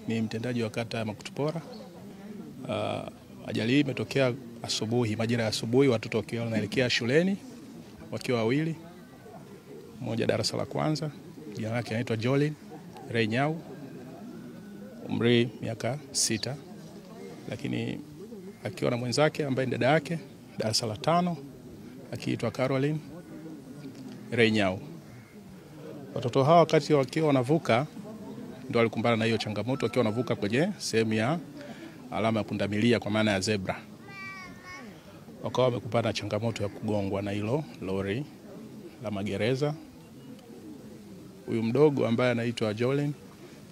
ni mtendaji wa kata ya Makutupora. Ajali hii imetokea asubuhi, majira ya asubuhi, watoto wakiwa wanaelekea shuleni wakiwa wawili. Mmoja darasa la kwanza, jina lake anaitwa Jolin Renyau, umri miaka 6. Lakini akiwa na mwenzake ambaye ni dada yake, darasa la 5, akiitwa Caroline Renyau. Watoto hawa wakati wakiwa wanavuka ndio walikumbana na hiyo changamoto, wakiwa wanavuka kwenye sehemu ya alama ya pundamilia kwa maana ya zebra. Wakawa wamekumbana na changamoto ya kugongwa na hilo lori la magereza. Huyu mdogo ambaye anaitwa Jolin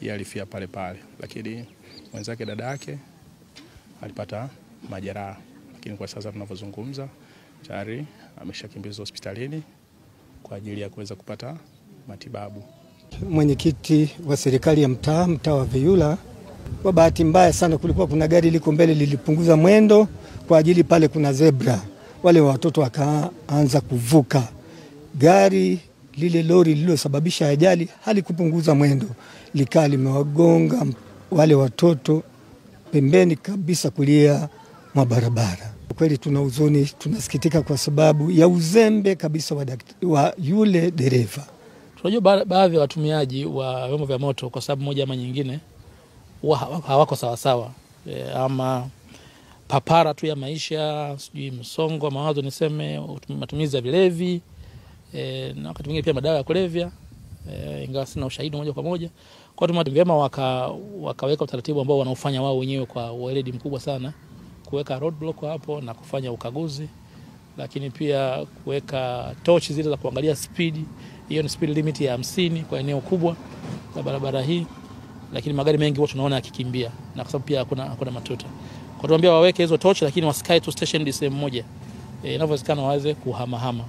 yeye alifia pale pale, lakini mwenzake dada yake alipata majeraha. Lakini kwa sasa tunavyozungumza tayari ameshakimbizwa hospitalini kwa ajili ya kuweza kupata matibabu. Mwenyekiti wa serikali ya mtaa wa Veyula, kwa bahati mbaya sana kulikuwa kuna gari liko mbele lilipunguza mwendo kwa ajili pale kuna zebra. Wale watoto wakaanza kuvuka. Gari lile lori lililosababisha ajali halikupunguza mwendo, likaa limewagonga wale watoto pembeni kabisa kulia mwa barabara. Kweli tuna huzuni, tunasikitika kwa sababu ya uzembe kabisa wa yule dereva. Tunajua baadhi ya watumiaji wa vyombo vya moto kwa sababu moja ama nyingine hawako sawa sawa, ama papara tu ya maisha, sijui msongo wa mawazo niseme, matumizi ya vilevi, na wakati mwingine pia madawa ya kulevya, ingawa sina ushahidi moja kwa moja. Kwa hiyo vyema wakaweka utaratibu ambao wanaofanya wao wenyewe kwa weledi mkubwa sana, kuweka roadblock hapo na kufanya ukaguzi, lakini pia kuweka torch zile za kuangalia speed. Hiyo ni speed limit ya 50 kwa eneo kubwa la barabara hii, lakini magari mengi huwa tunaona yakikimbia, na kwa sababu pia hakuna matuta. Kwa tuambia waweke hizo torch, lakini wasikae tu station sehemu moja, inavyowezekana waweze kuhamahama.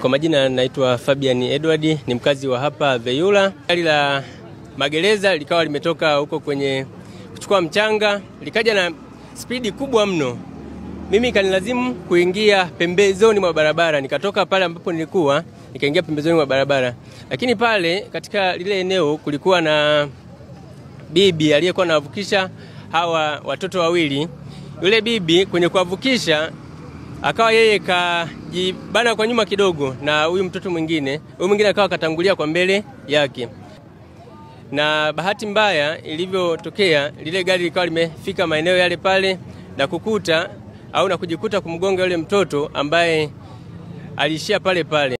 Kwa majina naitwa Fabian Edward, ni mkazi wa hapa Veyula. Gari la magereza likawa limetoka huko kwenye kuchukua mchanga, likaja na spidi kubwa mno. Mimi kanilazimu kuingia pembezoni mwa barabara, nikatoka pale ambapo nilikuwa nikaingia pembezoni mwa barabara. Lakini pale katika lile eneo kulikuwa na bibi aliyekuwa anavukisha hawa watoto wawili. Yule bibi kwenye kuwavukisha akawa yeye kajibana kwa nyuma kidogo na huyu mtoto mwingine. Huyu mwingine akawa katangulia kwa mbele yake. Na bahati mbaya ilivyotokea, lile gari likawa limefika maeneo yale pale na kujikuta kumgonga yule mtoto ambaye alishia pale pale.